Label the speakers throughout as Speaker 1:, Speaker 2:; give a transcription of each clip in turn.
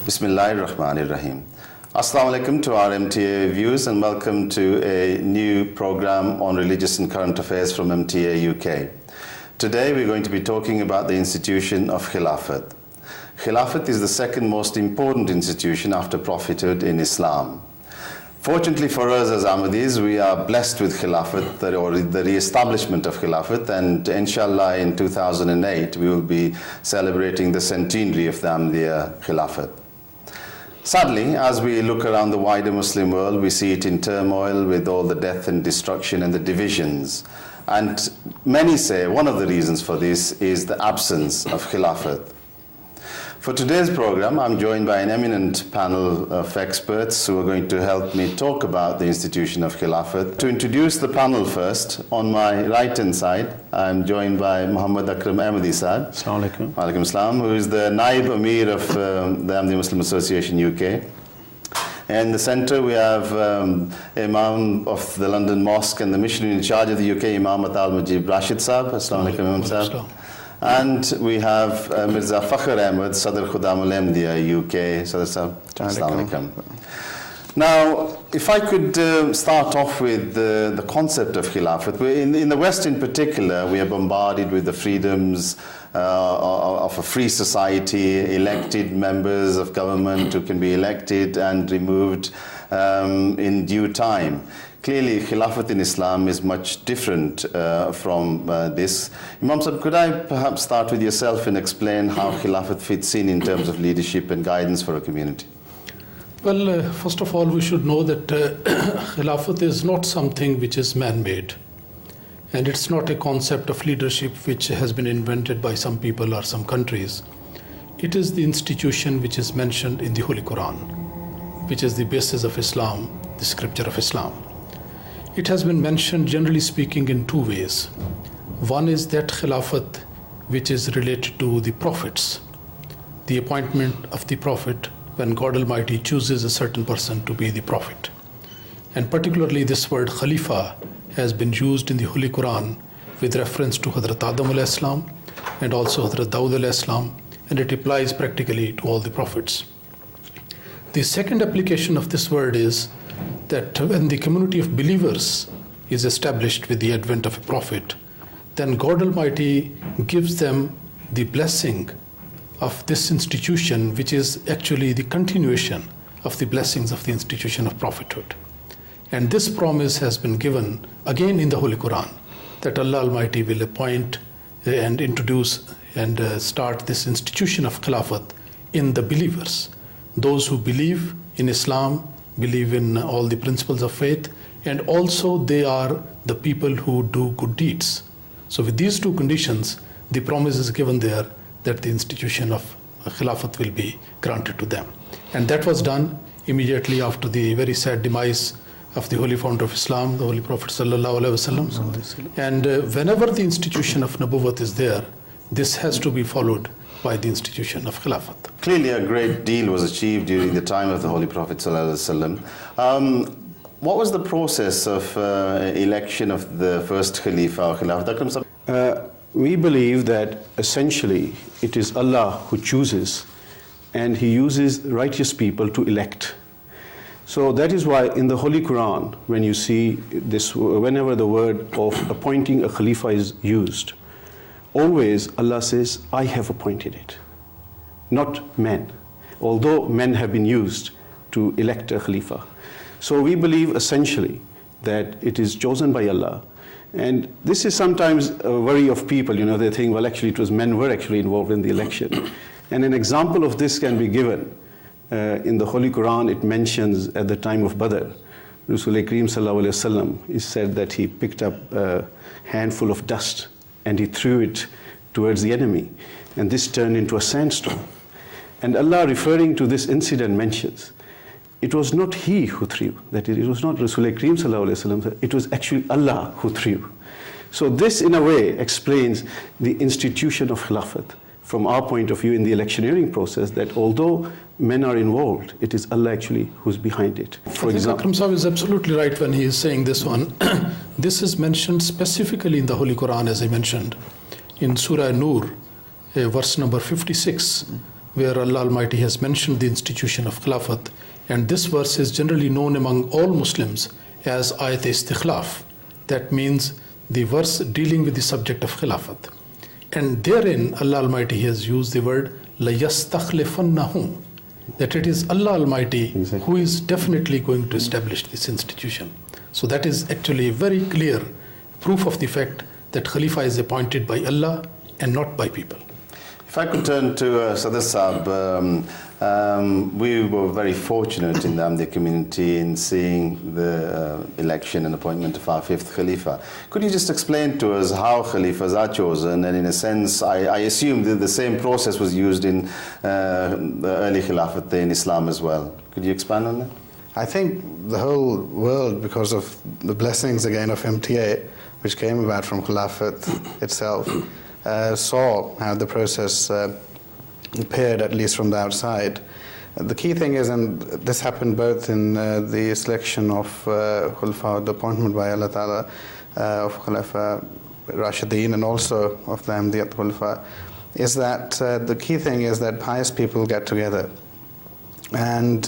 Speaker 1: Bismillahirrahmanirrahim. Assalamu alaikum to our MTA viewers and welcome to a new program on religious and current affairs from MTA UK. Today we're going to be talking about the institution of Khilafat. Khilafat is the second most important institution after prophethood in Islam. Fortunately for us as Ahmadis, we are blessed with Khilafat, or the re-establishment of Khilafat, and inshallah in 2008 we will be celebrating the centenary of the Ahmadiyya Khilafat. Sadly, as we look around the wider Muslim world, we see it in turmoil with all the death and destruction and the divisions. And many say one of the reasons for this is the absence of Khilafat. For today's program, I'm joined by an eminent panel of experts who are going to help me talk about the institution of Khilafat. To introduce the panel first, on my right-hand side, I'm joined by Muhammad Akram Ahmadi Saab.
Speaker 2: Assalamu alaikum.
Speaker 1: Walaikum Assalam, who is the Naib Amir of the Ahmadiyya Muslim Association UK. In the center, we have Imam of the London Mosque and the missionary in charge of the UK, Imam Atal Mujib Rashid Saab. Assalamu alaikum, Imam Saab. And we have Mirza Fakhr Ahmed, Sadr Khudam al-Ahmadiyya UK. Sadr Saab. Assalamu alaikum. Now, if I could start off with the concept of Khilafat. In the West in particular, we are bombarded with the freedoms of a free society, elected members of government who can be elected and removed in due time. Clearly, Khilafat in Islam is much different from this. Imam Sahib, could I perhaps start with yourself and explain how Khilafat fits in terms of leadership and guidance for a community?
Speaker 3: Well, first of all, we should know that Khilafat is not something which is man-made. And it's not a concept of leadership which has been invented by some people or some countries. It is the institution which is mentioned in the Holy Quran, which is the basis of Islam, the scripture of Islam. It has been mentioned, generally speaking, in two ways. One is that Khilafat which is related to the prophets, the appointment of the prophet when God Almighty chooses a certain person to be the prophet. And particularly this word Khalifa has been used in the Holy Quran with reference to Hazrat Adam alayhi salam and also Hazrat Dawud alayhi salam, and it applies practically to all the prophets. The second application of this word is that when the community of believers is established with the advent of a prophet, then God Almighty gives them the blessing of this institution, which is actually the continuation of the blessings of the institution of prophethood. And this promise has been given again in the Holy Quran, that Allah Almighty will appoint and introduce and start this institution of Khilafat in the believers, those who believe in Islam, believe in all the principles of faith, and also they are the people who do good deeds. So with these two conditions, the promise is given there that the institution of Khilafat will be granted to them. And that was done immediately after the very sad demise of the holy founder of Islam, the Holy Prophet sallallahu alaihi wasallam. And whenever the institution of Nabuwwat is there, this has to be followed by the institution of Khilafat.
Speaker 1: Clearly a great deal was achieved during the time of the Holy Prophet ﷺ. What was the process of election of the first Khalifa or Khilafat?
Speaker 2: We believe that essentially it is Allah who chooses, and He uses righteous people to elect. So that is why in the Holy Quran, when you see this, whenever the word of appointing a Khalifa is used, always Allah says, I have appointed it, not men, although men have been used to elect a Khalifa. So we believe essentially that it is chosen by Allah. And this is sometimes a worry of people, they think, well, actually it was men were actually involved in the election. And an example of this can be given. In the Holy Quran, it mentions at the time of Badr, Rasul Kareem sallallahu alaihi wasallam, is said that he picked up a handful of dust and he threw it towards the enemy, and this turned into a sandstorm. And Allah, referring to this incident, mentions, it was not he who threw, that it was not Rasul Kareem sallallahu alaihi wasallam, it was actually Allah who threw. So this in a way explains the institution of Khilafat from our point of view in the electioneering process, that although men are involved, it is Allah actually who's behind it.
Speaker 3: For example, Akram Sahib is absolutely right when he is saying this one. This is mentioned specifically in the Holy Quran, as I mentioned, in Surah Nur, verse number 56, where Allah Almighty has mentioned the institution of Khilafat. And this verse is generally known among all Muslims as Ayat Istikhlaf. That means the verse dealing with the subject of Khilafat. And therein Allah Almighty has used the word لَيَسْتَخْلِفَنَّهُمْ, that it is Allah Almighty who is definitely going to establish this institution. So that is actually a very clear proof of the fact that Khalifa is appointed by Allah and not by people.
Speaker 1: If I could turn to Sadr Saab, we were very fortunate in the Ahmadiyya community in seeing the election and appointment of our fifth Khalifa. Could you just explain to us how Khalifas are chosen? And in a sense, I assume that the same process was used in the early Khilafat in Islam as well. Could you expand on that?
Speaker 4: I think the whole world, because of the blessings again of MTA, which came about from Khilafat itself, saw how the process appeared, at least from the outside. The key thing is, and this happened both in the selection of Khulafa, the appointment by Allah Ta'ala of Khulafa Rashideen, and also of the Ahmadiyyat Khulafa, is that the key thing is that pious people get together. And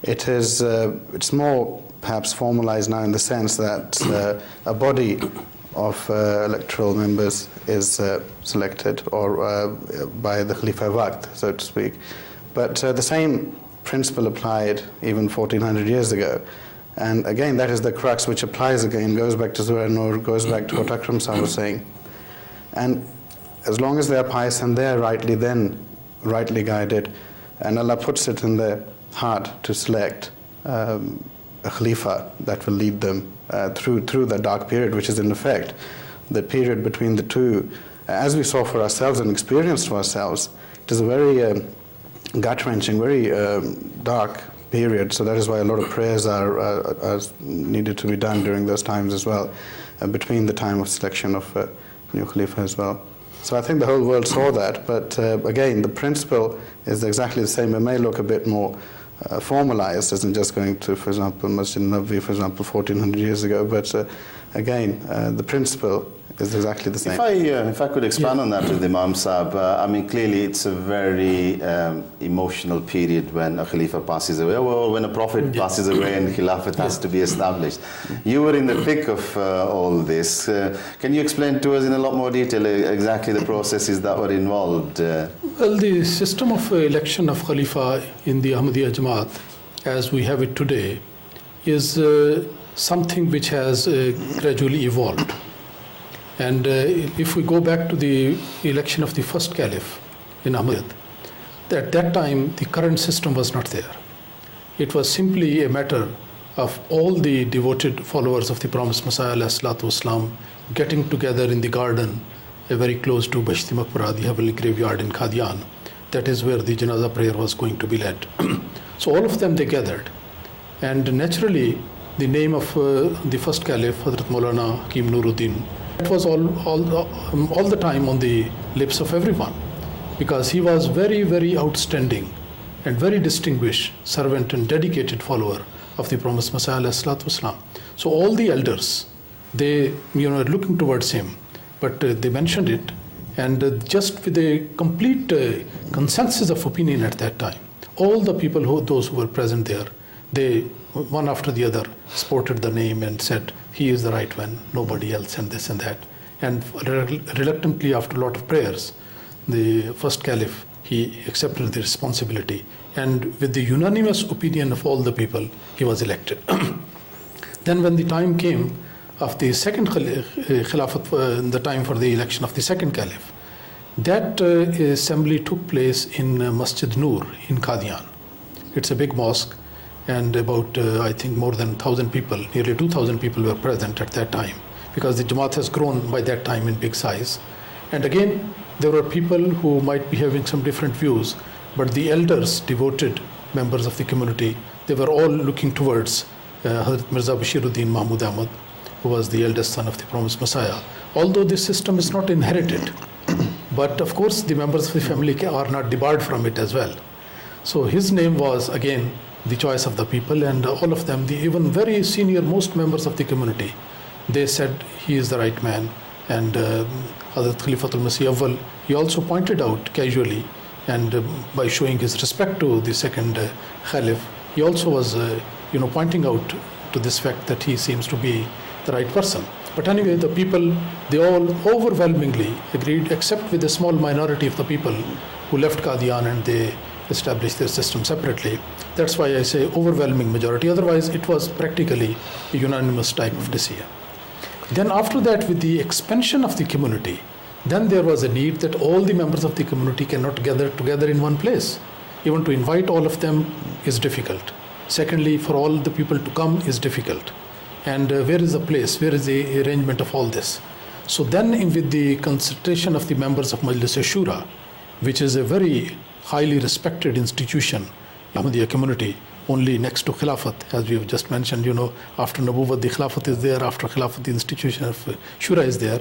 Speaker 4: it's more perhaps formalized now in the sense that a body of electoral members is selected or by the Khalifa Waqt, so to speak. But the same principle applied even 1400 years ago. And again, that is the crux which applies again, goes back to Surah Nur, goes back to what Akram Sahib was saying. And as long as they are pious and they are rightly guided, and Allah puts it in their heart to select a Khalifa that will lead them through the dark period, which is in effect the period between the two. As we saw for ourselves and experienced for ourselves, it is a very gut-wrenching, very dark period. So that is why a lot of prayers are needed to be done during those times as well, between the time of selection of new Khalifa as well. So I think the whole world saw that, but again, the principle is exactly the same. It may look a bit more formalized, isn't just going to, for example, Masjid Nabawi, for example, 1400 years ago, but again, the principle is exactly the same.
Speaker 1: If I could expand on that with Imam Saab, I mean, clearly it's a very emotional period when a Khalifa passes away, or when a Prophet passes away and Khilafat has to be established. You were in the thick of all this. Can you explain to us in a lot more detail exactly the processes that were involved?
Speaker 3: Well, the system of election of Khalifa in the Ahmadiyya Jamaat, as we have it today, is something which has gradually evolved. And if we go back to the election of the first Caliph in Ahmadiyyat, at that time the current system was not there. It was simply a matter of all the devoted followers of the promised Messiah ﷺ getting together in the garden, very close to Bashti Maqbara, the heavenly graveyard in Qadian. That is where the Janazah prayer was going to be led. So all of them, they gathered. And naturally, the name of the first Caliph, Hazrat Maulana Hakim Nuruddin, it was all the time on the lips of everyone, because he was very, very outstanding and very distinguished servant and dedicated follower of the promised Messiah ﷺ. So all the elders, they are looking towards him, but they mentioned it, and just with a complete consensus of opinion at that time, all the people, those who were present there, they one after the other sported the name and said, he is the right one, nobody else, and this and that. And reluctantly, after a lot of prayers, the first Caliph, he accepted the responsibility, and with the unanimous opinion of all the people, he was elected. Then when the time came of the second Khilafat, the time for the election of the second Caliph, that assembly took place in Masjid Nur in Qadian. It's a big mosque, and about, I think, more than 1,000 people, nearly 2,000 people were present at that time, because the Jamaat has grown by that time in big size. And again, there were people who might be having some different views, but the elders, devoted members of the community, they were all looking towards Hazrat Mirza Bashiruddin Mahmud Ahmad, who was the eldest son of the promised Messiah. Although this system is not inherited, but of course the members of the family are not debarred from it as well. So his name was again the choice of the people, and all of them, the even very senior most members of the community, they said he is the right man. And Hazrat Khalifatul Masih Awwal, he also pointed out casually and by showing his respect to the second Caliph, he also was pointing out to this fact that he seems to be the right person. But anyway, the people, they all overwhelmingly agreed, except with a small minority of the people who left Qadian and they established their system separately. That's why I say overwhelming majority. Otherwise, it was practically a unanimous type of decision. Then after that, with the expansion of the community, then there was a need that all the members of the community cannot gather together in one place. Even to invite all of them is difficult. Secondly, for all the people to come is difficult. And where is the place? Where is the arrangement of all this? So then with the consultation of the members of Majlis Shura, which is a very highly respected institution, Ahmadiyya community, only next to Khilafat, as we have just mentioned, after Nabuwwat, the Khilafat is there, after Khilafat, the institution of Shura is there.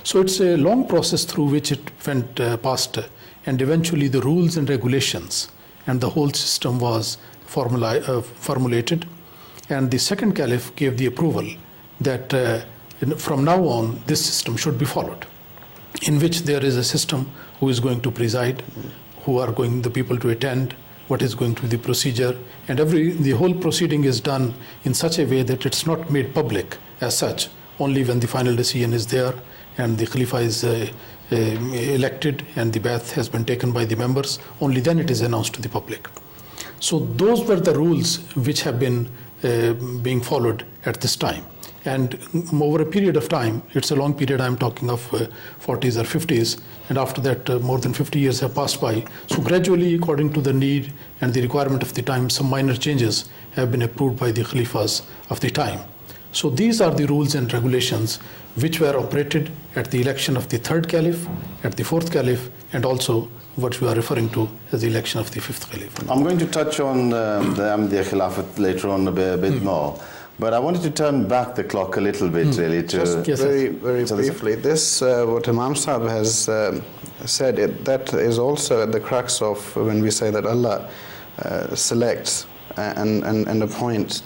Speaker 3: So it's a long process through which it went past, and eventually the rules and regulations and the whole system was formulated. And the second Caliph gave the approval that from now on this system should be followed, in which there is a system who is going to preside, who are going the people to attend, what is going to be the procedure, and the whole proceeding is done in such a way that it's not made public as such. Only when the final decision is there and the Khalifa is elected and the bath has been taken by the members, only then it is announced to the public. So those were the rules which have been being followed at this time. And over a period of time, it's a long period, I'm talking of 40s or 50s, and after that more than 50 years have passed by. So gradually, according to the need and the requirement of the time, some minor changes have been approved by the Khalifas of the time. So these are the rules and regulations which were operated at the election of the third Caliph, at the fourth Caliph, and also what we are referring to as the election of the fifth Caliph.
Speaker 1: I'm going to touch on the Ahmadiyya Khilafat later on a bit more, but I wanted to turn back the clock a little bit really to...
Speaker 4: Just very briefly, this, what Imam Sahib has said, that is also at the crux of when we say that Allah selects and appoints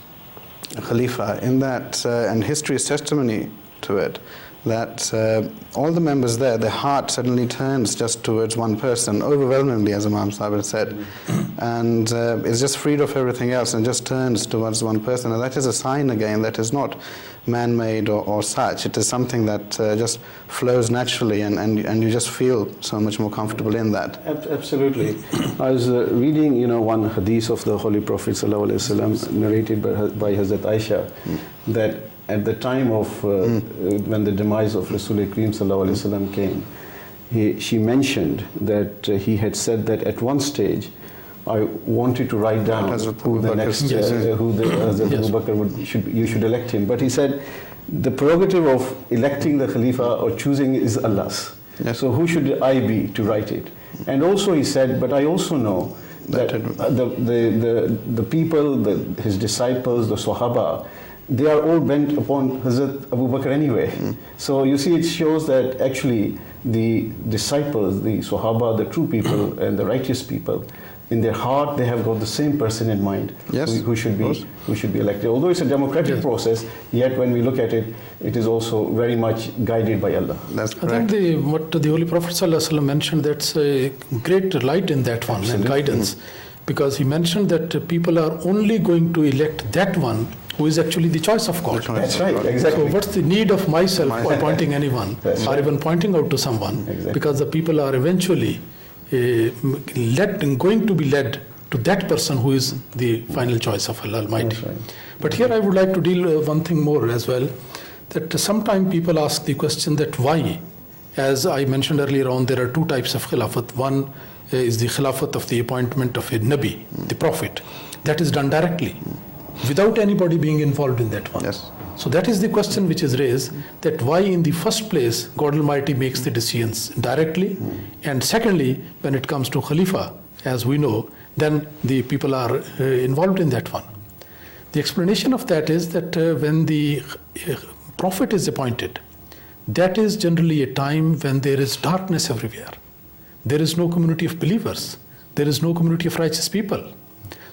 Speaker 4: a Khalifa, in that, and history is testimony to it, that all the members there, their heart suddenly turns just towards one person, overwhelmingly, as Imam Sahib has said, and is just freed of everything else and just turns towards one person. And that is a sign, again, that is not man-made or such. It is something that just flows naturally, and you just feel so much more comfortable in that.
Speaker 2: Absolutely. I was reading, one hadith of the Holy Prophet ﷺ, narrated by Hazrat Aisha, that at the time of when the demise of Rasul Kareem ﷺ came, she mentioned that he had said that at one stage, I wanted to write down who the next, who the Abu Bakr you should elect him. But he said, the prerogative of electing the Khalifa or choosing is Allah's. Yes. So who should I be to write it? And also he said, but I also know that the people, his disciples, the Sahaba, they are all bent upon Hazrat Abu Bakr anyway. So you see, it shows that actually the disciples, the Sahaba, the true people and the righteous people, in their heart they have got the same person in mind, yes, who should be elected. Although it's a democratic process, yet when we look at it, it is also very much guided by Allah.
Speaker 4: That's correct.
Speaker 3: I think what the Holy Prophet ﷺ mentioned, that's a great light in that one. Absolutely. And guidance, because he mentioned that people are only going to elect that one who is actually the choice of God.
Speaker 2: That's right, exactly.
Speaker 3: So what's the need of myself appointing anyone or even pointing out to someone? Exactly. Because the people are eventually going to be led to that person who is the final choice of Allah Almighty. Right. But here I would like to deal with one thing more as well, that sometimes people ask the question that why, as I mentioned earlier on, there are two types of Khilafat. One is the Khilafat of the appointment of a Nabi, the Prophet. That is done directly, without anybody being involved in that one.
Speaker 4: Yes.
Speaker 3: So that is the question which is raised, that why in the first place God Almighty makes the decisions directly, and secondly, when it comes to Khalifa, as we know, then the people are involved in that one. The explanation of that is that when the Prophet is appointed, that is generally a time when there is darkness everywhere. There is no community of believers. There is no community of righteous people.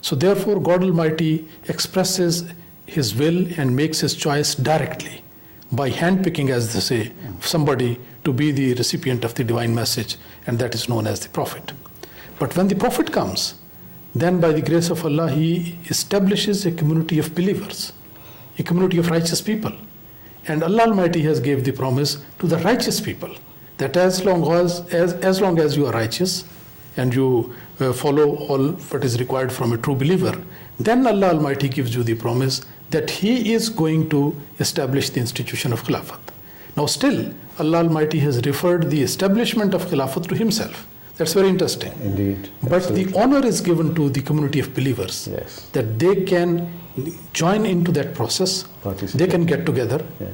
Speaker 3: So therefore, God Almighty expresses His will and makes His choice directly by handpicking, as they say, somebody to be the recipient of the divine message, and that is known as the Prophet. But when the Prophet comes, then by the grace of Allah, he establishes a community of believers, a community of righteous people. And Allah Almighty has gave the promise to the righteous people that as long as you are righteous and you follow all what is required from a true believer, then Allah Almighty gives you the promise that He is going to establish the institution of Khilafat. Now still, Allah Almighty has referred the establishment of Khilafat to Himself. That's very interesting.
Speaker 2: Indeed.
Speaker 3: But
Speaker 2: Absolutely.
Speaker 3: the honor is given to the community of believers,
Speaker 2: Yes.
Speaker 3: that they can join into that process.
Speaker 2: Participate.
Speaker 3: They can get together,
Speaker 2: Yes.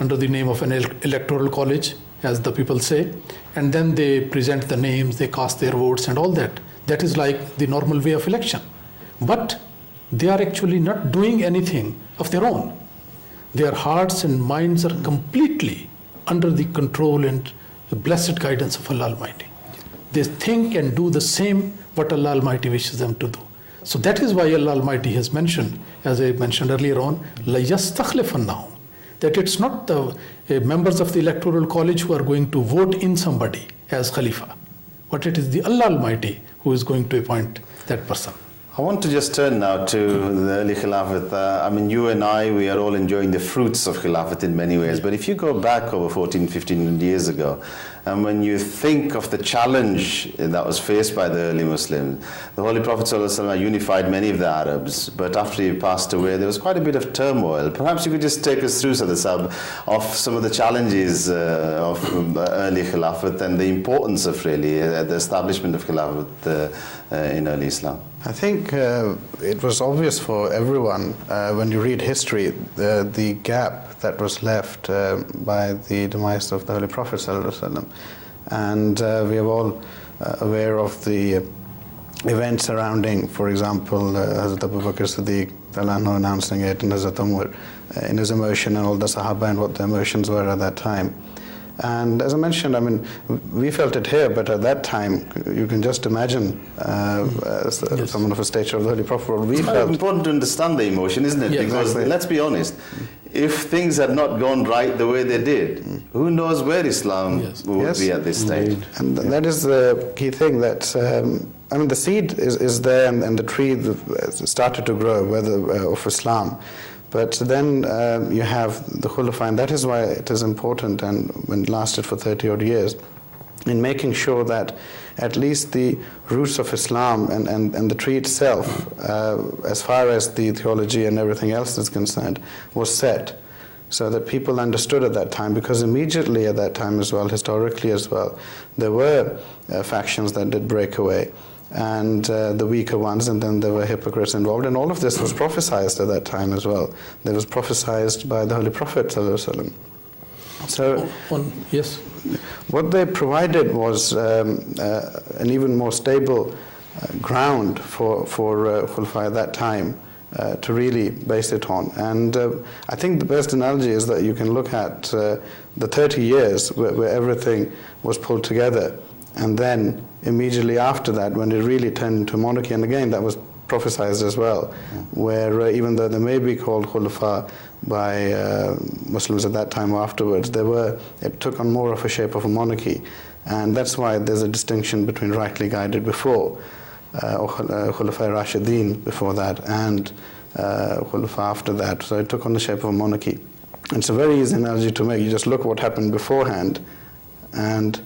Speaker 3: under the name of an electoral college, as the people say, and then they present the names, they cast their votes and all that. That is like the normal way of election. But they are actually not doing anything of their own. Their hearts and minds are completely under the control and the blessed guidance of Allah Almighty. They think and do the same what Allah Almighty wishes them to do. So that is why Allah Almighty has mentioned, as I mentioned earlier on, لَيَسْتَخْلِفَنَّهُمْ, that it's not the members of the electoral college who are going to vote in somebody as Khalifa, but it is the Allah Almighty who is going to appoint that person.
Speaker 1: I want to just turn now to the early Khilafat. I mean, you and I, we are all enjoying the fruits of Khilafat in many ways. But if you go back over 14, 15 years ago, and when you think of the challenge that was faced by the early Muslims, the Holy Prophet ﷺ unified many of the Arabs. But after he passed away, there was quite a bit of turmoil. Perhaps you could just take us through, Sadr Sahib, of some of the challenges of early Khilafat and the importance of really the establishment of Khilafat in early Islam.
Speaker 4: I think it was obvious for everyone when you read history, the gap that was left by the demise of the Holy Prophet ﷺ. And we are all aware of the events surrounding, for example, Hazrat Abu Bakr Siddiq announcing it, and Hazrat Umar in his emotion, and all the Sahaba and what the emotions were at that time. And as I mentioned, I mean, we felt it here, but at that time, you can just imagine someone of a stature of the Holy Prophet.
Speaker 1: It's
Speaker 4: felt.
Speaker 1: important to understand the emotion, isn't it?
Speaker 3: Yeah,
Speaker 1: because
Speaker 4: exactly.
Speaker 1: let's be honest, if things had not gone right the way they did, who knows where Islam would be at this stage?
Speaker 2: Indeed.
Speaker 4: And that is the key thing, that I mean, the seed is there, and the tree started to grow, of Islam. But then you have the Khulafa, and that is why it is important, and when it lasted for 30 odd years, in making sure that at least the roots of Islam and the tree itself, as far as the theology and everything else is concerned, was set, so that people understood at that time, because immediately at that time as well, historically as well, there were factions that did break away, and the weaker ones, and then there were hypocrites involved, and all of this was prophesied at that time as well. That was prophesied by the Holy Prophet ﷺ. So,
Speaker 3: Yes.
Speaker 4: what they provided was an even more stable ground for Khulafa at that time to really base it on. And I think the best analogy is that you can look at the 30 years where everything was pulled together, and then immediately after that, when it really turned into monarchy, and again that was prophesied as well, where even though they may be called Khulafa by Muslims at that time or afterwards, it took on more of a shape of a monarchy. And that's why there's a distinction between rightly guided before, or Khulafa Rashideen before that, and Khulafa after that. So it took on the shape of a monarchy. And it's a very easy analogy to make. You just look what happened beforehand, and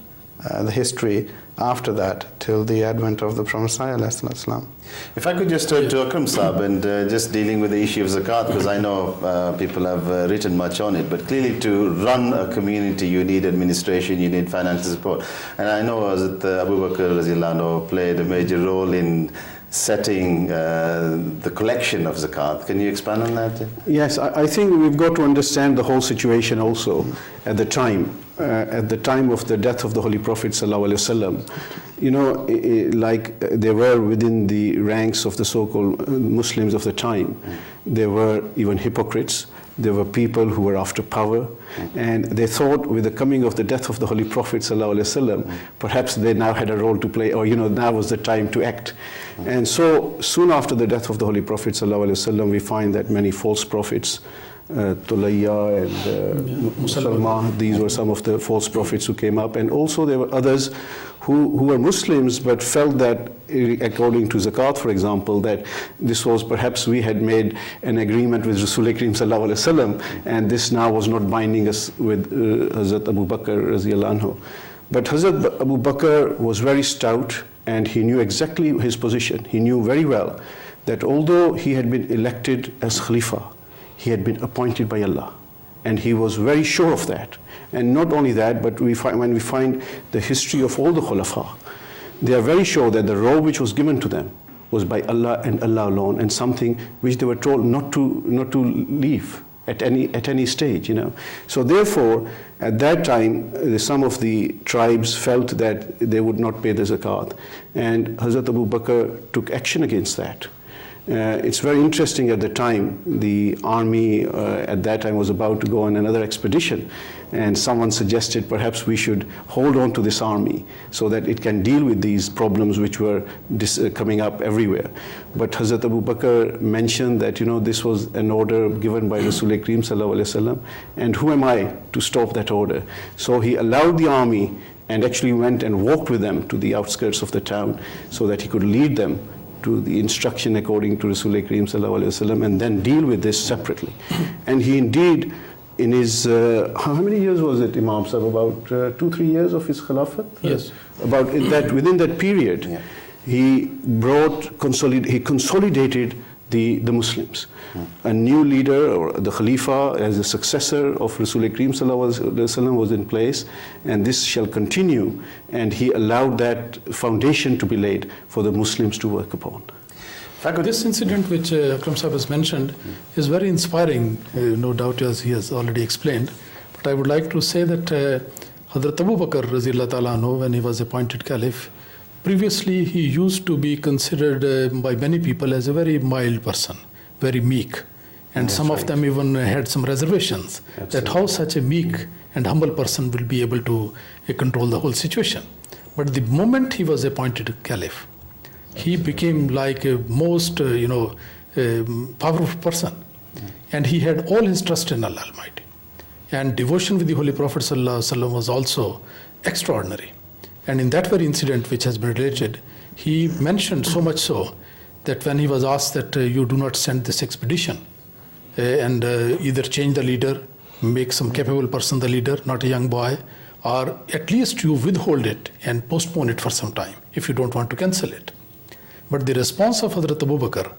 Speaker 4: the history after that till the advent of the Prophet ﷺ.
Speaker 1: If I could just turn to Akram Saab and just dealing with the issue of zakat, because I know people have written much on it, but clearly to run a community you need administration, you need financial support. And I know that Abu Bakr Radhiyallahu Anhu played a major role in setting the collection of zakat. Can you expand on that?
Speaker 2: Yes, I think we've got to understand the whole situation also at the time. At the time of the death of the Holy Prophet ﷺ, you know, like they were within the ranks of the so-called Muslims of the time. There were even hypocrites. There were people who were after power, and they thought with the coming of the death of the Holy Prophet ﷺ, perhaps they now had a role to play, or now was the time to act. And so soon after the death of the Holy Prophet ﷺ, we find that many false prophets Tulayya and Musalma. These were some of the false prophets who came up. And also there were others who were Muslims but felt that, according to Zakat, for example, that this was perhaps we had made an agreement with Rasul Kareem Sallallahu Alaihi Wasallam, and this now was not binding us with Hazrat Abu Bakr Raziyallahu Anhu. But Hazrat Abu Bakr was very stout, and he knew exactly his position. He knew very well that although he had been elected as Khalifa, he had been appointed by Allah. And he was very sure of that. And not only that, but when we find the history of all the Khulafa, they are very sure that the robe which was given to them was by Allah and Allah alone, and something which they were told not to leave at any stage, you know. So therefore, at that time, some of the tribes felt that they would not pay the zakat, and Hazrat Abu Bakr took action against that. It's very interesting. At the time, the army at that time was about to go on another expedition, and someone suggested perhaps we should hold on to this army so that it can deal with these problems which were coming up everywhere. But Hazrat Abu Bakr mentioned that, you know, this was an order given by Rasul Kareem Sallallahu Alaihi Wasallam, and who am I to stop that order? So he allowed the army and actually went and walked with them to the outskirts of the town so that he could lead them to the instruction according to Rasul Kareem Sallallahu Alaihi Wasallam, and then deal with this separately. And he indeed, in his, how many years was it, Imam Sahib? About 2-3 years of his Khilafat?
Speaker 3: Yes.
Speaker 2: About within that period, yeah, he consolidated the Muslims. A new leader, or the Khalifa, as a successor of Rasul Kareem Sallallahu Alaihi Wasallam, was in place, and this shall continue. And he allowed that foundation to be laid for the Muslims to work upon.
Speaker 3: This incident which Akram Sahib has mentioned is very inspiring, no doubt, as he has already explained. But I would like to say that Hazrat Abu Bakr Raziyallahu Ta'ala Anhu, when he was appointed Caliph, previously he used to be considered by many people as a very mild person, very meek. And some of them even had some reservations that how such a meek and humble person will be able to control the whole situation. But the moment he was appointed Caliph, he became like a most powerful person, and he had all his trust in Allah Almighty, and devotion with the Holy Prophet ﷺ was also extraordinary. And in that very incident which has been related, he mentioned so much so that when he was asked that you do not send this expedition and either change the leader, make some capable person the leader, not a young boy, or at least you withhold it and postpone it for some time if you don't want to cancel it. But the response of Hazrat Abu Bakr,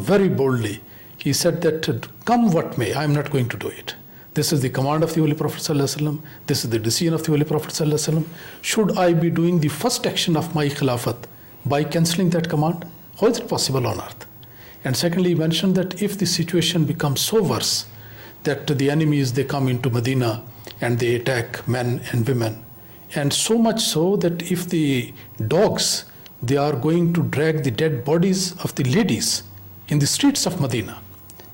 Speaker 3: very boldly, he said that come what may, I am not going to do it. This is the command of the Holy Prophet ﷺ. This is the decision of the Holy Prophet ﷺ. Should I be doing the first action of my Khilafat by cancelling that command? How is it possible on earth? And secondly, he mentioned that if the situation becomes so worse that the enemies, they come into Medina and they attack men and women, and so much so that if the dogs, they are going to drag the dead bodies of the ladies in the streets of Medina,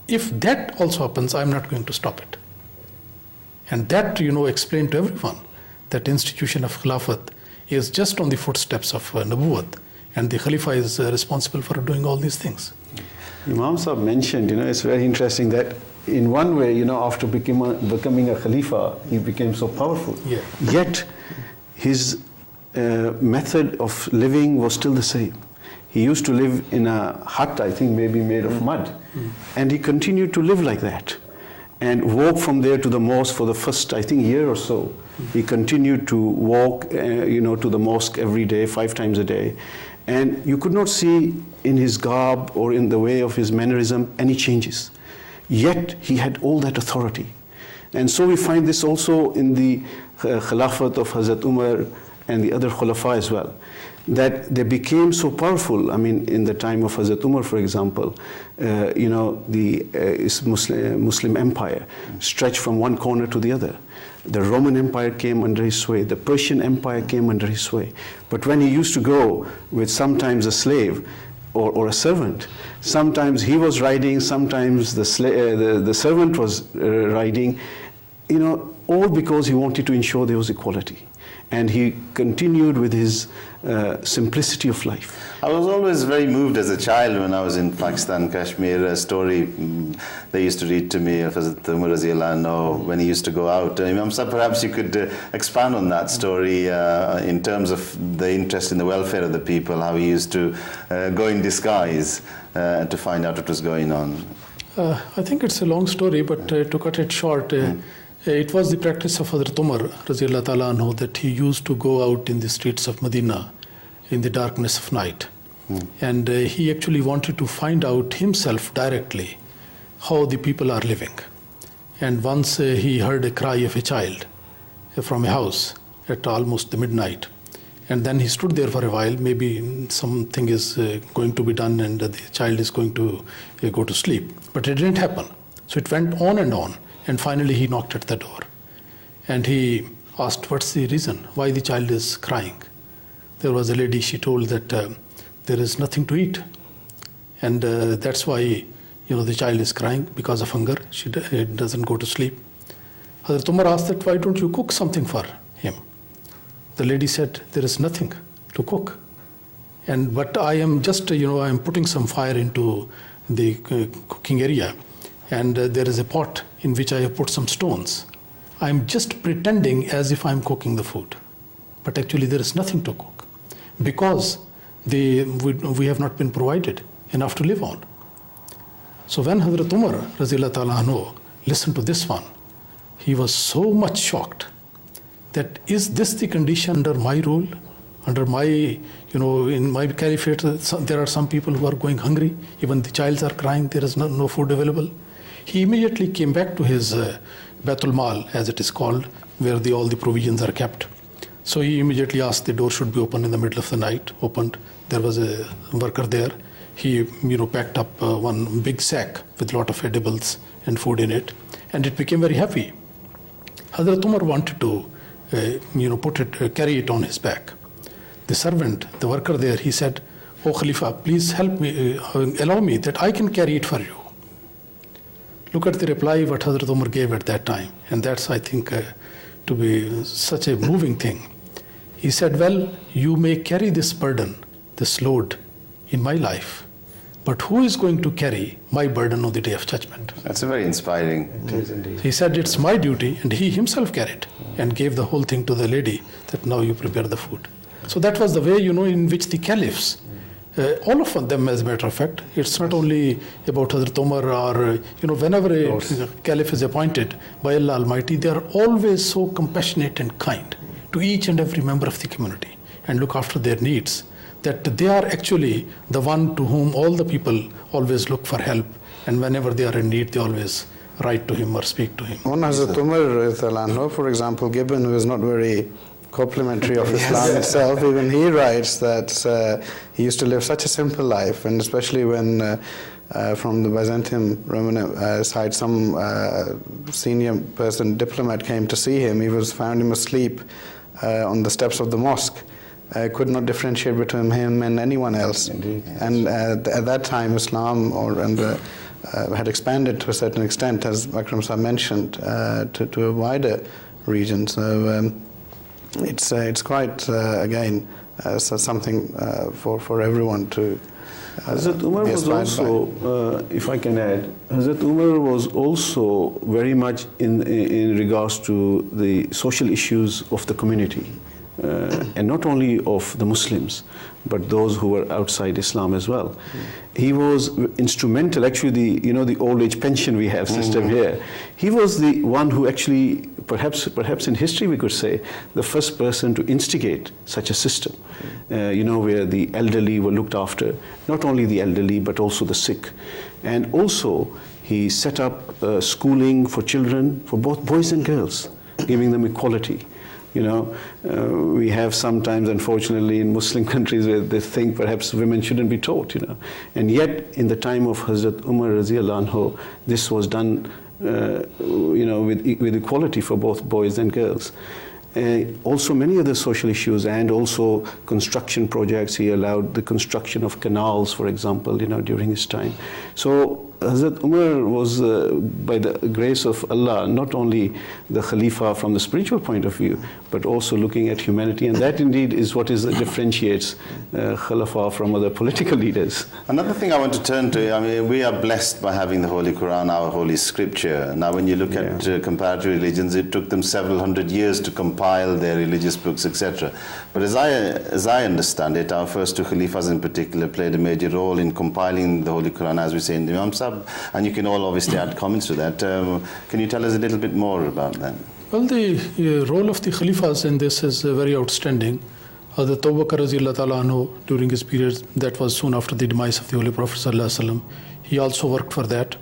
Speaker 3: if that also happens, I am not going to stop it. And that, explained to everyone that institution of Khilafat is just on the footsteps of Nabuwat, and the Khalifa is responsible for doing all these things.
Speaker 2: Imam Sahib mentioned, it's very interesting that in one way, after becoming a Khalifa, he became so powerful.
Speaker 3: Yeah.
Speaker 2: Yet, his method of living was still the same. He used to live in a hut, I think maybe made of mud, and he continued to live like that, and walk from there to the mosque for the first, I think, year or so. He continued to walk, to the mosque every day, 5 times a day, and you could not see in his garb or in the way of his mannerism any changes. Yet he had all that authority, and so we find this also in the Khilafat of Hazrat Umar and the other Khulafa as well, that they became so powerful. I mean, in the time of Hazrat Umar, for example, the Muslim empire stretched from one corner to the other. The Roman Empire came under his sway. The Persian Empire came under his sway. But when he used to go with sometimes a slave or a servant, sometimes he was riding, sometimes the servant was riding, all because he wanted to ensure there was equality. And he continued with his simplicity of life.
Speaker 1: I was always very moved as a child when I was in Pakistan, Kashmir. A story they used to read to me of Hazrat Umar Raziallahu Anhu when he used to go out. Imam Sahib, perhaps you could expand on that story in terms of the interest in the welfare of the people, how he used to go in disguise to find out what was going on.
Speaker 3: I think it's a long story, but to cut it short, it was the practice of Hazrat Umar Raziallahu Ta'ala Anhu that he used to go out in the streets of Medina in the darkness of night. And he actually wanted to find out himself directly how the people are living. And once he heard a cry of a child from a house at almost the midnight. And then he stood there for a while, maybe something is going to be done and the child is going to go to sleep. But it didn't happen. So it went on. And finally he knocked at the door. And he asked, what's the reason? Why the child is crying? There was a lady, she told that there is nothing to eat. And that's why, the child is crying because of hunger. It doesn't go to sleep. Hazrat Umar asked that, why don't you cook something for him? The lady said, there is nothing to cook. But I am just, I am putting some fire into the cooking area. And there is a pot in which I have put some stones. I am just pretending as if I am cooking the food. But actually there is nothing to cook. Because we have not been provided enough to live on. So when Hazrat Umar Raziallahu Ta'ala Anhu listened to this one, he was so much shocked that is this the condition under my rule, under my, in my caliphate, there are some people who are going hungry, even the childs are crying, there is no food available. He immediately came back to his Baitul Mal, as it is called, where all the provisions are kept. So he immediately asked the door should be opened in the middle of the night, opened. There was a worker there. He, packed up one big sack with a lot of edibles and food in it. And it became very heavy. Hazrat Umar wanted to, carry it on his back. The servant, the worker there, he said, "Oh Khalifa, please help me, allow me that I can carry it for you." Look at the reply what Hazrat Umar gave at that time. And that's, I think, to be such a moving thing. He said, well, you may carry this burden, this load in my life, but who is going to carry my burden on the day of judgment?
Speaker 1: That's a very inspiring.
Speaker 2: It is indeed.
Speaker 3: He said, it's my duty, and he himself carried and gave the whole thing to the lady that now you prepare the food. So that was the way, in which the caliphs, all of them, as a matter of fact, it's not only about Hazrat Umar or, whenever a caliph is appointed by Allah Almighty, they are always so compassionate and kind to each and every member of the community and look after their needs, that they are actually the one to whom all the people always look for help, and whenever they are in need, they always write to him or speak to him.
Speaker 4: One Hazrat Umar, for example, Gibbon, who is not very complimentary of Islam itself, even he writes that he used to live such a simple life, and especially when from the Byzantium Roman side, some senior person, diplomat, came to see him. He found him asleep on the steps of the mosque. Could not differentiate between him and anyone else.
Speaker 2: Indeed.
Speaker 4: And at that time, Islam had expanded to a certain extent, as Akram Sahib mentioned, to a wider region. So it's quite again something for everyone to.
Speaker 2: Hazrat Umar was also, if I can add, Hazrat Umar was also very much in regards to the social issues of the community, and not only of the Muslims, but those who were outside Islam as well. He was instrumental, actually, the old age pension we have system here. He was the one who actually, perhaps in history we could say, the first person to instigate such a system, where the elderly were looked after, not only the elderly, but also the sick. And also, he set up schooling for children, for both boys and girls, giving them equality. We have sometimes, unfortunately, in Muslim countries where they think perhaps women shouldn't be taught, And yet, in the time of Hazrat Umar Raziallahu Anhu, this was done, with equality for both boys and girls. Also many other social issues, and also construction projects. He allowed the construction of canals, for example, during his time. So Hazrat Umar was, by the grace of Allah, not only the Khalifa from the spiritual point of view, but also looking at humanity. And that indeed is what differentiates Khalifa from other political leaders.
Speaker 1: Another thing I want to turn to, I mean, we are blessed by having the Holy Quran, our holy scripture. Now, when you look at comparative religions, it took them several hundred years to compile their religious books, etc. But as I understand it, our first two Khalifas in particular played a major role in compiling the Holy Quran, as we say in the Imam Sahib, and you can all obviously add comments to that. Can you tell us a little bit more about that?
Speaker 3: Well, the role of the Khalifas in this is very outstanding. Hazrat Abu Bakr Radhiyallahu Ta'ala Anhu, during his period, that was soon after the demise of the Holy Prophet Sallallahu Alaihi Wasallam, he also worked for that.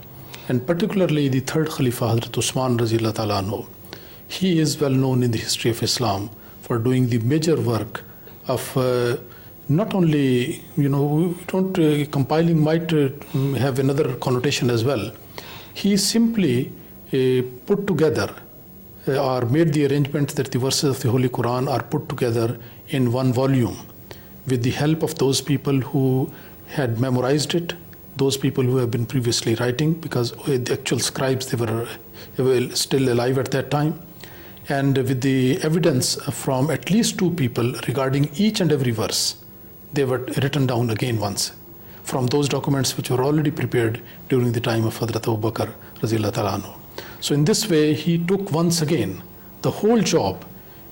Speaker 3: And particularly the third Khalifa, Hazrat Usman Radhiyallahu Ta'ala Anhu, he is well known in the history of Islam for doing the major work of not only, compiling might have another connotation as well. He simply put together or made the arrangement that the verses of the Holy Quran are put together in one volume with the help of those people who had memorized it, those people who have been previously writing, because the actual scribes, they were still alive at that time, and with the evidence from at least two people regarding each and every verse. They were written down again once from those documents which were already prepared during the time of Hazrat Abu Bakr Radhiyallahu Ta'ala Anhu. So in this way, he took once again the whole job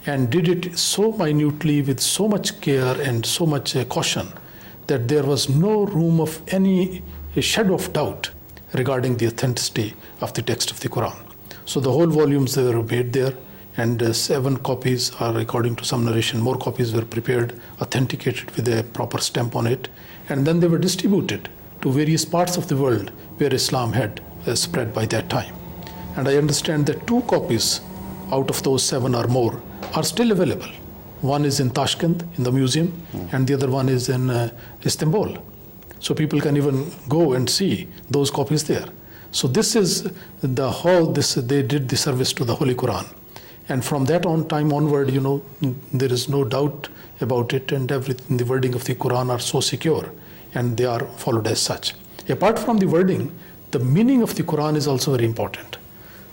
Speaker 3: and did it so minutely, with so much care and so much caution, that there was no room of any shadow of doubt regarding the authenticity of the text of the Quran. So the whole volumes, they were made there, and 7 copies, or according to some narration, more copies were prepared, authenticated with a proper stamp on it, and then they were distributed to various parts of the world where Islam had spread by that time. And I understand that 2 copies out of those 7 or more are still available. One is in Tashkent in the museum, and the other one is in Istanbul. So people can even go and see those copies there. So this is the whole, they did the service to the Holy Quran. And from that time onward, there is no doubt about it, and everything, the wording of the Quran are so secure, and they are followed as such. Apart from the wording, the meaning of the Quran is also very important.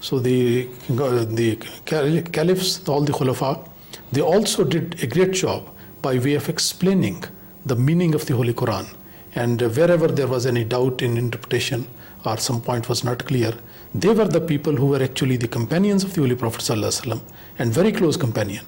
Speaker 3: So the caliphs, all the Khulafa, they also did a great job by way of explaining the meaning of the Holy Quran. And wherever there was any doubt in interpretation or some point was not clear, they were the people who were actually the companions of the Holy Prophet ﷺ, and very close companion.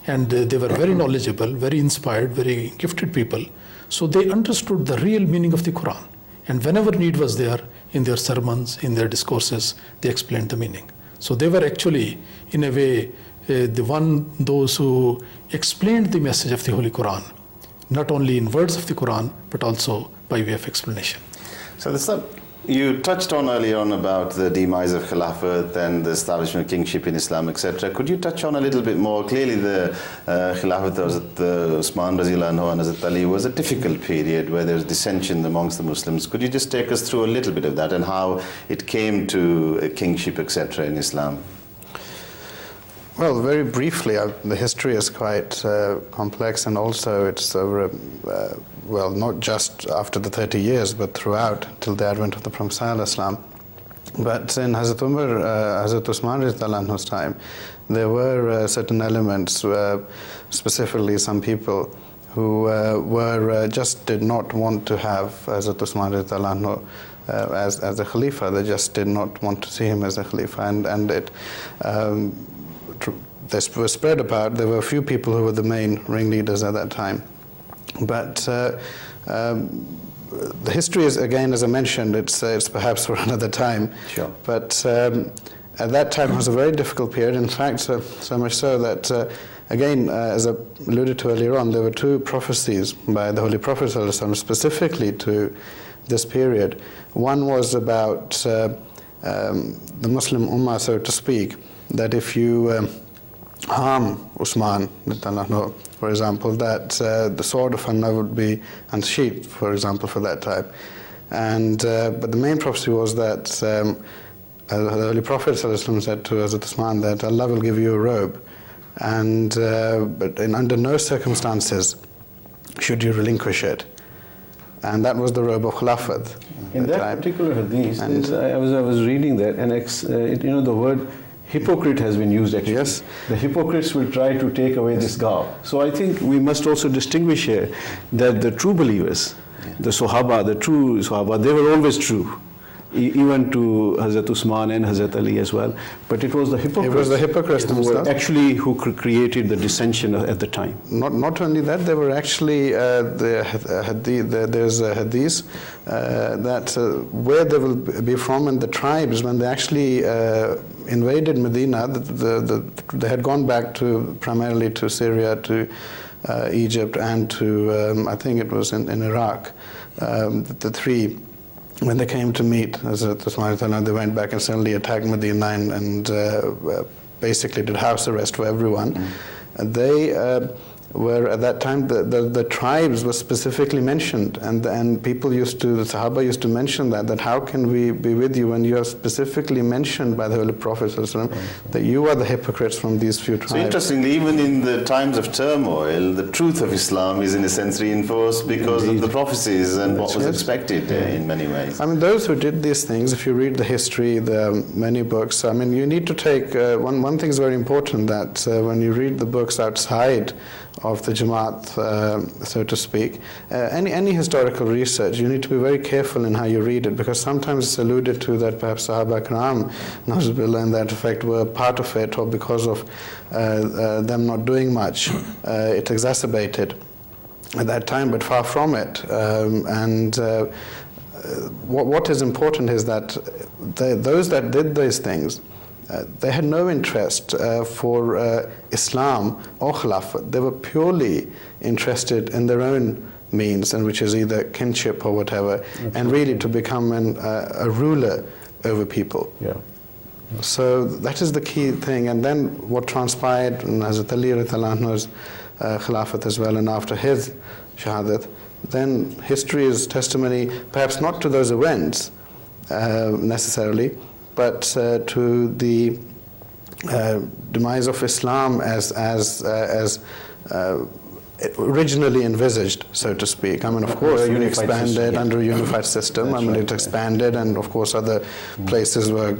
Speaker 3: And they were very knowledgeable, very inspired, very gifted people. So they understood the real meaning of the Quran. And whenever need was there, in their sermons, in their discourses, they explained the meaning. So they were actually, in a way, those who explained the message of the Holy Quran, not only in words of the Quran, but also by way of explanation.
Speaker 1: So you touched on earlier on about the demise of Khilafat and the establishment of kingship in Islam, etc. Could you touch on a little bit more? Clearly the Khilafat of Usman Radhiyallahu Anhu and Hazrat Ali was a difficult period where there was dissension amongst the Muslims. Could you just take us through a little bit of that and how it came to kingship, etc. in Islam?
Speaker 4: Well, very briefly, the history is quite complex, and also it's over, not just after the 30 years, but throughout, till the advent of the Prophet ﷺ. But in Hazrat Usman Radhiyallahu Anhu's time, there were certain elements, specifically some people who just did not want to have Hazrat Usman Radhiyallahu Anhu as a Khalifa. They just did not want to see him as a Khalifa, and it they were spread apart. There were a few people who were the main ringleaders at that time. But the history is, again, as I mentioned, it's perhaps for another time.
Speaker 1: Sure.
Speaker 4: But at that time it was a very difficult period. In fact, so much so that, again, as I alluded to earlier on, there were 2 prophecies by the Holy Prophet ﷺ specifically to this period. One was about the Muslim Ummah, so to speak, that if you harm Usman, for example, that the sword of Allah would be unsheathed, for example, for that time. And but the main prophecy was that the Holy Prophet ﷺ said to Hazrat Usman that Allah will give you a robe, but under no circumstances should you relinquish it. and that was the robe of Khilafat.
Speaker 2: In that particular hadith, I was reading that, and the word hypocrite has been used actually.
Speaker 4: Yes.
Speaker 2: The hypocrites will try to take away this garb. So I think we must also distinguish here that the true believers, the Sahaba, the true Sahaba, they were always true. Even to Hazrat Usman and Hazrat Ali as well. But it was the hypocrites.
Speaker 4: It was the hypocrites themselves.
Speaker 2: Actually who created the dissension at the time.
Speaker 4: Not only that, they were actually, there's a hadith that where they will be from in the tribes when they actually invaded Medina, they had gone back primarily to Syria, to Egypt, and to, I think it was in Iraq, the three. When they came to meet Hazrat Usman, they went back and suddenly attacked Medina and basically did house arrest for everyone. And they were at that time the tribes were specifically mentioned, and people the Sahaba used to mention that how can we be with you when you are specifically mentioned by the Holy Prophet that you are the hypocrites from these few tribes.
Speaker 1: So interestingly, even in the times of turmoil, the truth of Islam is in a sense reinforced because of the prophecies and what was expected in many ways.
Speaker 4: I mean, those who did these things, if you read the history, there are many books. I mean, you need to take, one thing is very important, that when you read the books outside of the Jamaat, so to speak, any historical research, you need to be very careful in how you read it, because sometimes it's alluded to that perhaps Sahaba Ikram, Nauzubillah, in that effect, were part of it, or because of them not doing much, it exacerbated at that time, but far from it. What is important is that those that did these things, they had no interest for Islam or Khilafat. They were purely interested in their own means, and which is either kinship or whatever, and really to become a ruler over people.
Speaker 2: Yeah.
Speaker 4: So that is the key thing. And then what transpired in Hazrat Ali radhiyallahu anhu's Khilafat as well, and after his Shahadat, then history is testimony, perhaps not to those events necessarily, but to the demise of Islam as originally envisaged, so to speak. I mean, of course, it expanded under a unified system. I mean, it expanded, and of course, other places were,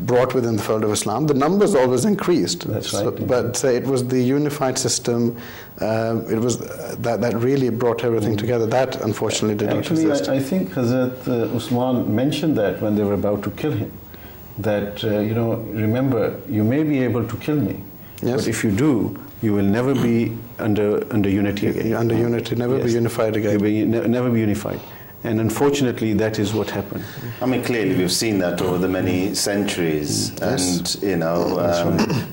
Speaker 4: brought within the fold of Islam. The numbers always increased.
Speaker 2: That's right.
Speaker 4: But it was the unified system. It was that really brought everything together. That unfortunately did not exist.
Speaker 2: I think Hazrat Usman mentioned that when they were about to kill him, that remember, you may be able to kill me, but if you do, you will never be under unity again.
Speaker 4: Under unity, never be unified again.
Speaker 2: Never be unified. And unfortunately, that is what happened.
Speaker 1: I mean, clearly we've seen that over the many centuries. And,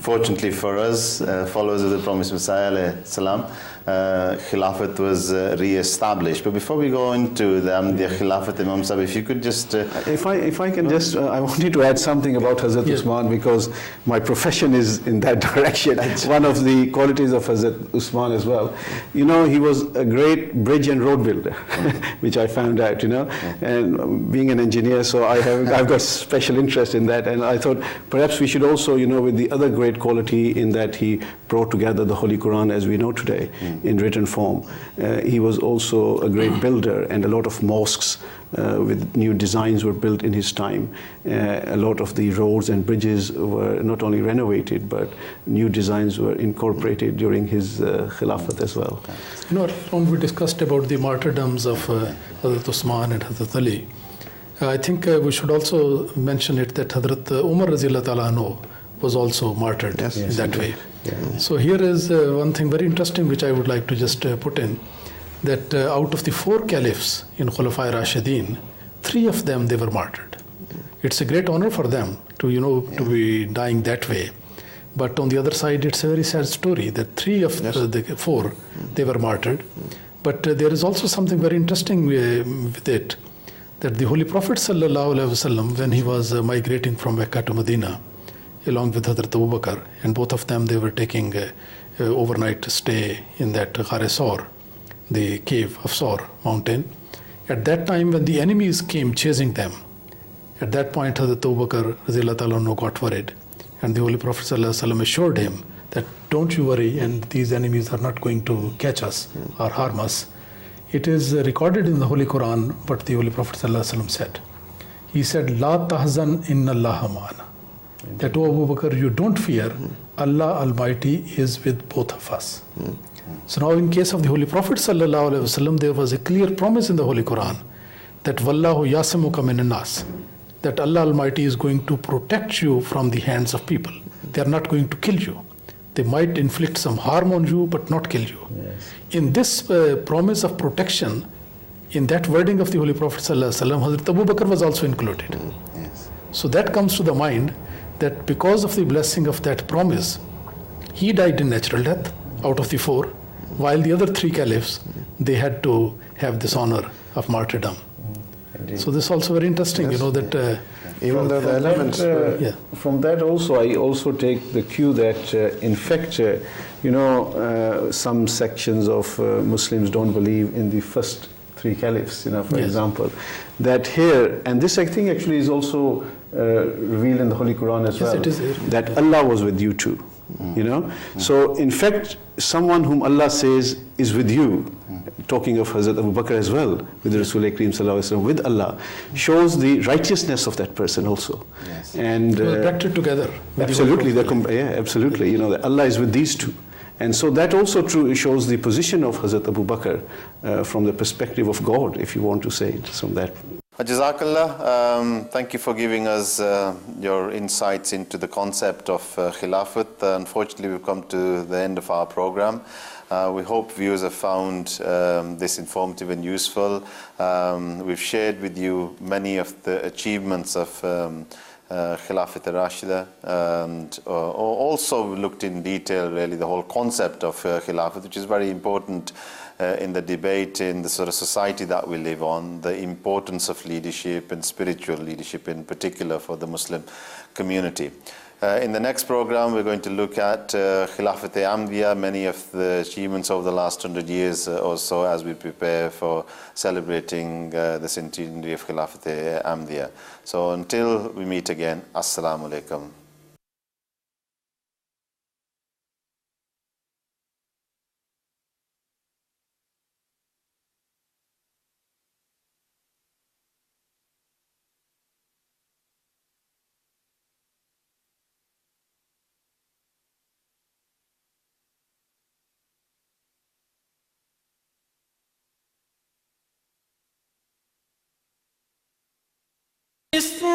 Speaker 1: fortunately for us, followers of the promised Messiah, alayhi salam, Khilafat was re-established. But before we go into the Khilafat, Imam Sahib, if you could just...
Speaker 2: If I can just... I wanted to add something about Hazrat Usman, because my profession is in that direction. One of the qualities of Hazrat Usman as well. He was a great bridge and road builder, which I found out, and being an engineer, so I've got special interest in that, and I thought perhaps we should also, with the other great quality in that he brought together the Holy Quran as we know today in written form. He was also a great builder, and a lot of mosques with new designs were built in his time. A lot of the roads and bridges were not only renovated, but new designs were incorporated during his Khilafat as well.
Speaker 3: When we discussed about the martyrdoms of Hazrat Usman and Hazrat Ali, I think we should also mention it that Hazrat Umar radhiyallahu ta'ala anhu was also martyred in that way. Yeah. So here is one thing very interesting which I would like to just put in, that out of the 4 caliphs in Khulafai Rashidin, 3 of them they were martyred. It's a great honor for them to to be dying that way. But on the other side, it's a very sad story that 3 of the 4 they were martyred. But there is also something very interesting with it, that the Holy Prophet sallallahu alaihi wasallam, when he was migrating from Mecca to Medina, along with Hazrat Abu Bakr, and both of them, they were taking overnight stay in that Ghar Saur, the cave of Saur mountain. At that time, when the enemies came chasing them, at that point Hazrat Abu Bakr radhiyallahu ta'ala got worried, and the Holy Prophet sallallahu alaihi wasallam assured him that don't you worry, and these enemies are not going to catch us or harm us. It is recorded in the Holy Quran what the Holy Prophet ﷺ said. He said, La tahzan inna Allah ma'ana. That, O Abu Bakr, you don't fear, Allah Almighty is with both of us. So now in case of the Holy Prophet ﷺ, there was a clear promise in the Holy Quran that Wallahu yasimuka minan nas, that Allah Almighty is going to protect you from the hands of people. They are not going to kill you. They might inflict some harm on you, but not kill you.
Speaker 2: Yes.
Speaker 3: In this promise of protection, in that wording of the Holy Prophet ﷺ, Hazrat Abu Bakr was also included.
Speaker 1: Yes.
Speaker 3: So that comes to the mind that because of the blessing of that promise, he died in natural death out of the four, while the other three caliphs, they had to have this honor of martyrdom. So this is also very interesting,
Speaker 4: Yes.
Speaker 3: that
Speaker 4: Even though the elements were...
Speaker 3: yeah.
Speaker 2: From that also, I also take the cue that, in fact, some sections of Muslims don't believe in the first three caliphs, for
Speaker 3: Yes.
Speaker 2: example. That here, and this I think actually is also revealed in the Holy Quran as
Speaker 3: Yes,
Speaker 2: well,
Speaker 3: it is.
Speaker 2: that Allah was with you too. So in fact, someone whom Allah says is with you, talking of Hazrat Abu Bakr as well, with Rasul Kareem Sallallahu Alaihi Wasallam, with Allah, shows the righteousness of that person also.
Speaker 1: Yes.
Speaker 2: And
Speaker 3: It was practiced together. with the
Speaker 2: absolutely,
Speaker 3: Holy Prophet.
Speaker 2: absolutely. That Allah is with these two. And so that also shows the position of Hazrat Abu Bakr from the perspective of God, if you want to say it from that.
Speaker 1: Jazakallah. Thank you for giving us your insights into the concept of Khilafat. Unfortunately, we've come to the end of our program. We hope viewers have found this informative and useful. We've shared with you many of the achievements of Khilafat al-Rashida, and also looked in detail really the whole concept of Khilafat, which is very important in the debate in the sort of society that we live on, the importance of leadership and spiritual leadership in particular for the Muslim community. In the next program, we're going to look at Khilafat Ahmadiyya, many of the achievements over the last 100 years or so as we prepare for celebrating the centenary of Khilafat Ahmadiyya. So until we meet again, Assalamu Alaikum.
Speaker 5: بسم